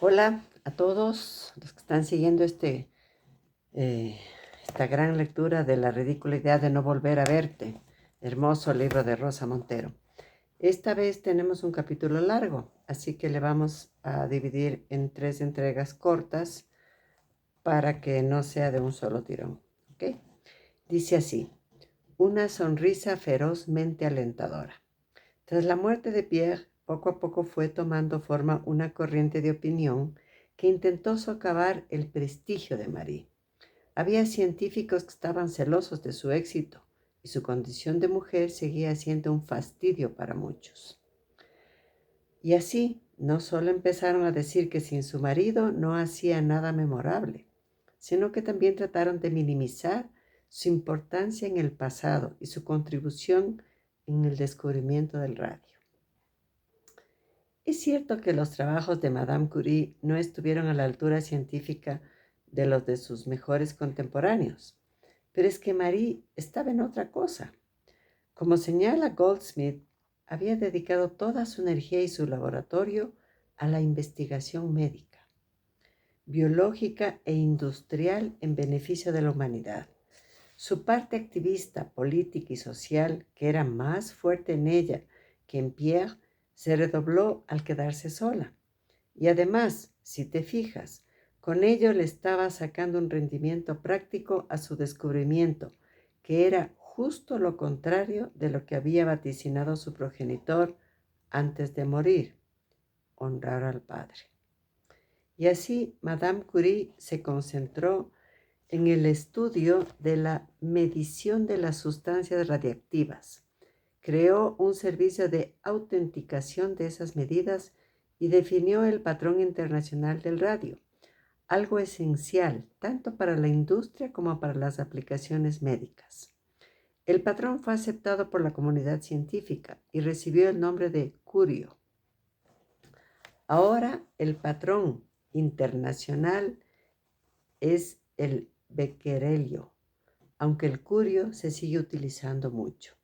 Hola a todos los que están siguiendo esta gran lectura de La ridícula idea de no volver a verte, hermoso libro de Rosa Montero. Esta vez tenemos un capítulo largo, así que le vamos a dividir en 3 entregas cortas para que no sea de un solo tirón. ¿Ok? Dice así: una sonrisa ferozmente alentadora. Tras la muerte de Pierre, poco a poco fue tomando forma una corriente de opinión que intentó socavar el prestigio de Marie. Había científicos que estaban celosos de su éxito y su condición de mujer seguía siendo un fastidio para muchos. Y así, no solo empezaron a decir que sin su marido no hacía nada memorable, sino que también trataron de minimizar su importancia en el pasado y su contribución en el descubrimiento del radio. Es cierto que los trabajos de Madame Curie no estuvieron a la altura científica de los de sus mejores contemporáneos, pero es que Marie estaba en otra cosa. Como señala Goldsmith, había dedicado toda su energía y su laboratorio a la investigación médica, biológica e industrial en beneficio de la humanidad. Su parte activista, política y social, que era más fuerte en ella que en Pierre, se redobló al quedarse sola. Y además, si te fijas, con ello le estaba sacando un rendimiento práctico a su descubrimiento, que era justo lo contrario de lo que había vaticinado su progenitor antes de morir: honrar al padre. Y así Madame Curie se concentró en el estudio de la medición de las sustancias radiactivas. Creó un servicio de autenticación de esas medidas y definió el patrón internacional del radio, algo esencial tanto para la industria como para las aplicaciones médicas. El patrón fue aceptado por la comunidad científica y recibió el nombre de Curio. Ahora el patrón internacional es el becquerelio, aunque el curio se sigue utilizando mucho.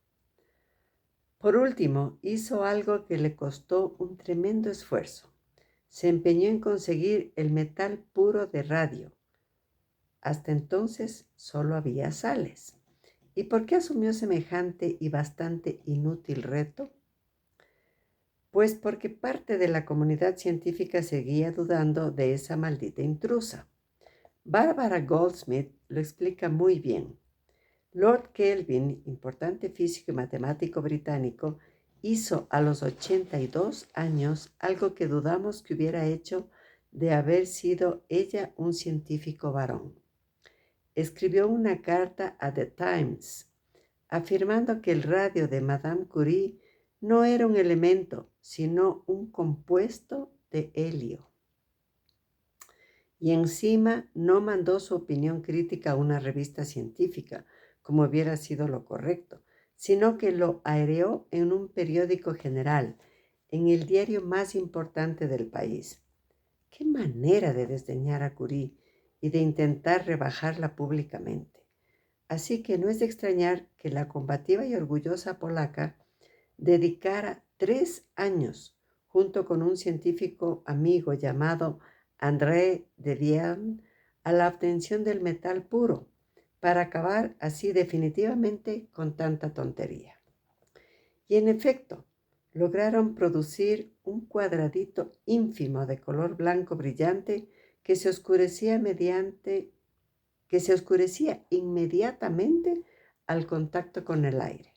Por último, hizo algo que le costó un tremendo esfuerzo. Se empeñó en conseguir el metal puro de radio. Hasta entonces solo había sales. ¿Y por qué asumió semejante y bastante inútil reto? Pues porque parte de la comunidad científica seguía dudando de esa maldita intrusa. Barbara Goldsmith lo explica muy bien. Lord Kelvin, importante físico y matemático británico, hizo a los 82 años algo que dudamos que hubiera hecho de haber sido ella un científico varón. Escribió una carta a The Times afirmando que el radio de Madame Curie no era un elemento, sino un compuesto de helio. Y encima no mandó su opinión crítica a una revista científica, como hubiera sido lo correcto, sino que lo aireó en un periódico general, en el diario más importante del país. Qué manera de desdeñar a Curie y de intentar rebajarla públicamente. Así que no es de extrañar que la combativa y orgullosa polaca dedicara 3 años, junto con un científico amigo llamado André de Vierne, a la obtención del metal puro, para acabar así definitivamente con tanta tontería. Y en efecto, lograron producir un cuadradito ínfimo de color blanco brillante que se oscurecía inmediatamente al contacto con el aire.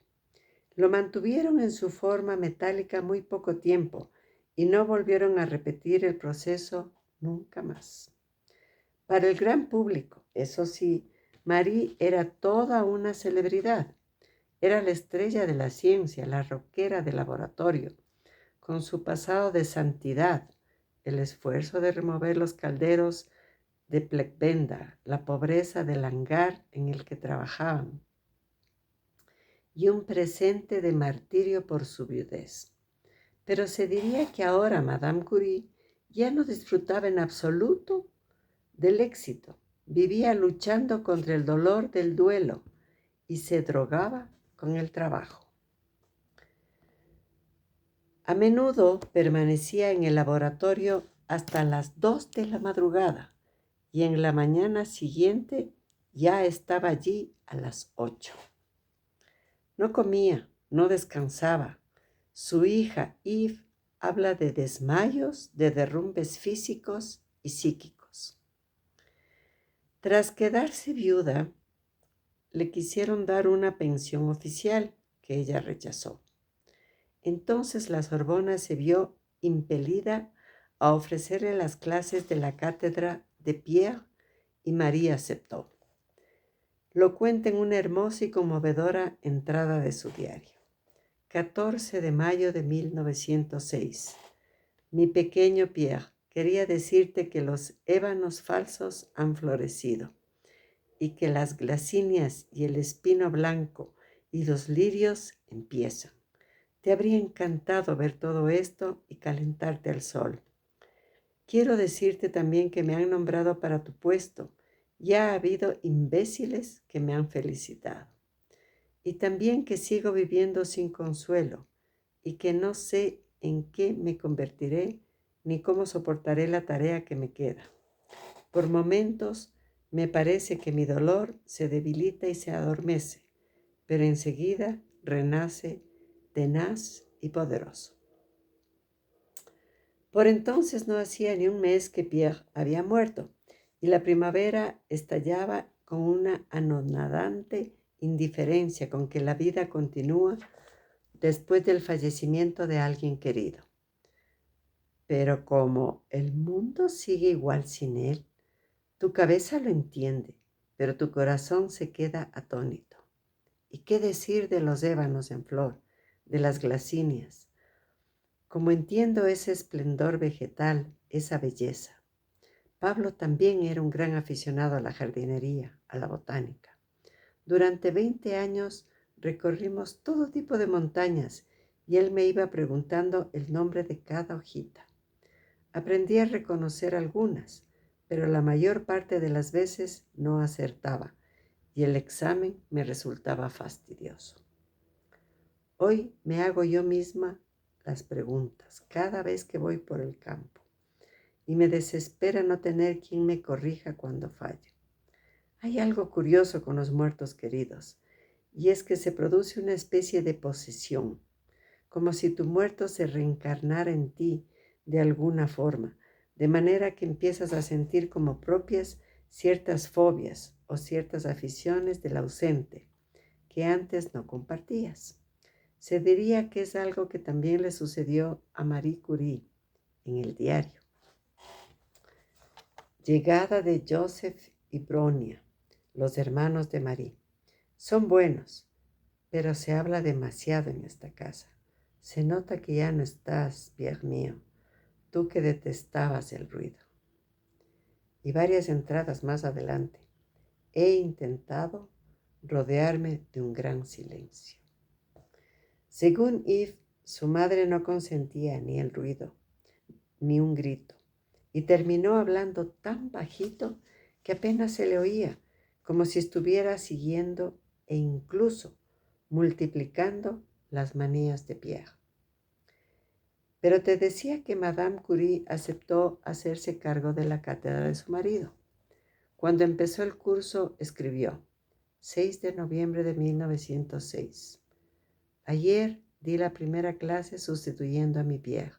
Lo mantuvieron en su forma metálica muy poco tiempo y no volvieron a repetir el proceso nunca más. Para el gran público, eso sí, Marie era toda una celebridad. Era la estrella de la ciencia, la rockera del laboratorio, con su pasado de santidad, el esfuerzo de remover los calderos de Plecbenda, la pobreza del hangar en el que trabajaban, y un presente de martirio por su viudez. Pero se diría que ahora Madame Curie ya no disfrutaba en absoluto del éxito. Vivía luchando contra el dolor del duelo y se drogaba con el trabajo. A menudo permanecía en el laboratorio hasta las 2 de la madrugada y en la mañana siguiente ya estaba allí a las 8. No comía, no descansaba. Su hija Eve habla de desmayos, de derrumbes físicos y psíquicos. Tras quedarse viuda, le quisieron dar una pensión oficial que ella rechazó. Entonces la Sorbona se vio impelida a ofrecerle las clases de la cátedra de Pierre y María aceptó. Lo cuenta en una hermosa y conmovedora entrada de su diario. 14 de mayo de 1906. Mi pequeño Pierre, quería decirte que los ébanos falsos han florecido y que las glacinias y el espino blanco y los lirios empiezan. Te habría encantado ver todo esto y calentarte al sol. Quiero decirte también que me han nombrado para tu puesto. Ya ha habido imbéciles que me han felicitado. Y también que sigo viviendo sin consuelo y que no sé en qué me convertiré ni cómo soportaré la tarea que me queda. Por momentos me parece que mi dolor se debilita y se adormece, pero enseguida renace tenaz y poderoso. Por entonces no hacía ni un mes que Pierre había muerto y la primavera estallaba con una anonadante indiferencia con que la vida continúa después del fallecimiento de alguien querido. Pero como el mundo sigue igual sin él, tu cabeza lo entiende, pero tu corazón se queda atónito. ¿Y qué decir de los ébanos en flor, de las glacinias? Como entiendo ese esplendor vegetal, esa belleza. Pablo también era un gran aficionado a la jardinería, a la botánica. Durante 20 años recorrimos todo tipo de montañas y él me iba preguntando el nombre de cada hojita. Aprendí a reconocer algunas, pero la mayor parte de las veces no acertaba y el examen me resultaba fastidioso. Hoy me hago yo misma las preguntas cada vez que voy por el campo y me desespera no tener quien me corrija cuando falle. Hay algo curioso con los muertos queridos y es que se produce una especie de posesión, como si tu muerto se reencarnara en ti de alguna forma, de manera que empiezas a sentir como propias ciertas fobias o ciertas aficiones del ausente que antes no compartías. Se diría que es algo que también le sucedió a Marie Curie en el diario. Llegada de Joseph y Bronia, los hermanos de Marie. Son buenos, pero se habla demasiado en esta casa. Se nota que ya no estás, Pierre mío, tú que detestabas el ruido. Y varias entradas más adelante. He intentado rodearme de un gran silencio. Según Eve, su madre no consentía ni el ruido, ni un grito, y terminó hablando tan bajito que apenas se le oía, como si estuviera siguiendo e incluso multiplicando las manías de Pierre. Pero te decía que Madame Curie aceptó hacerse cargo de la cátedra de su marido. Cuando empezó el curso, escribió: 6 de noviembre de 1906. Ayer di la primera clase sustituyendo a mi Pierre.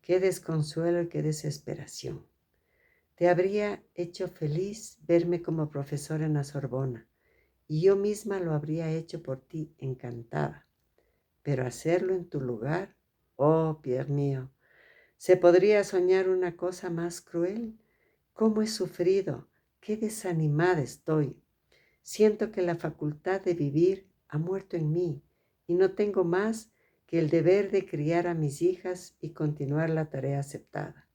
Qué desconsuelo y qué desesperación. Te habría hecho feliz verme como profesora en la Sorbona, y yo misma lo habría hecho por ti, encantada. Pero hacerlo en tu lugar, oh, Pierre mío, ¿se podría soñar una cosa más cruel? ¿Cómo he sufrido? ¡Qué desanimada estoy! Siento que la facultad de vivir ha muerto en mí y no tengo más que el deber de criar a mis hijas y continuar la tarea aceptada.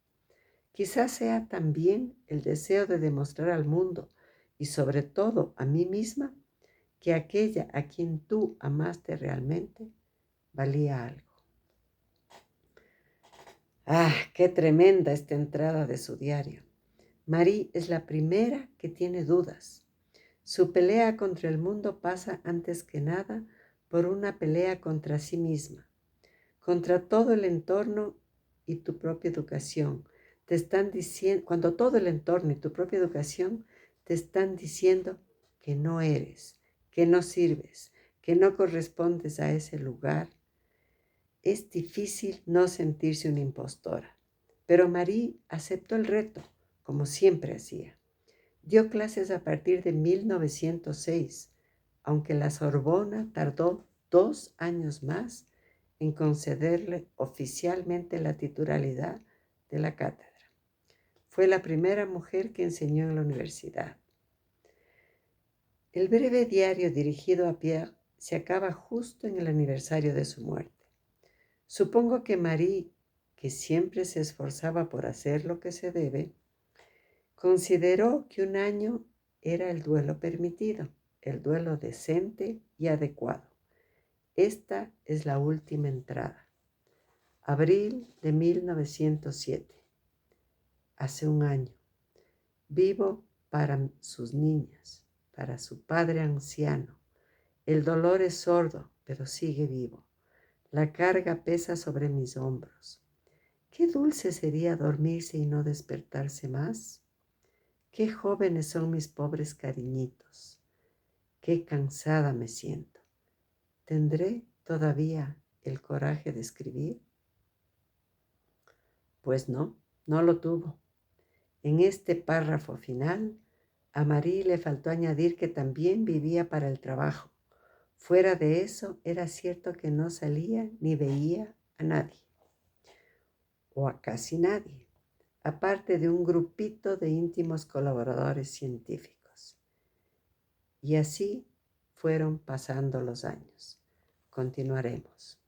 Quizás sea también el deseo de demostrar al mundo y sobre todo a mí misma que aquella a quien tú amaste realmente valía algo. ¡Ah, qué tremenda esta entrada de su diario! Marie es la primera que tiene dudas. Su pelea contra el mundo pasa antes que nada por una pelea contra sí misma, contra todo el entorno y tu propia educación, te están diciendo, cuando todo el entorno y tu propia educación te están diciendo que no eres, que no sirves, que no correspondes a ese lugar, es difícil no sentirse una impostora. Pero Marie aceptó el reto, como siempre hacía. Dio clases a partir de 1906, aunque la Sorbona tardó 2 años más en concederle oficialmente la titularidad de la cátedra. Fue la primera mujer que enseñó en la universidad. El breve diario dirigido a Pierre se acaba justo en el aniversario de su muerte. Supongo que Marie, que siempre se esforzaba por hacer lo que se debe, consideró que un año era el duelo permitido, el duelo decente y adecuado. Esta es la última entrada. Abril de 1907. Hace un año. Vivo para sus niñas, para su padre anciano. El dolor es sordo, pero sigue vivo. La carga pesa sobre mis hombros. Qué dulce sería dormirse y no despertarse más. Qué jóvenes son mis pobres cariñitos. Qué cansada me siento. ¿Tendré todavía el coraje de escribir? Pues no, no lo tuvo. En este párrafo final, a Marie le faltó añadir que también vivía para el trabajo. Fuera de eso, era cierto que no salía ni veía a nadie, o a casi nadie, aparte de un grupito de íntimos colaboradores científicos. Y así fueron pasando los años. Continuaremos.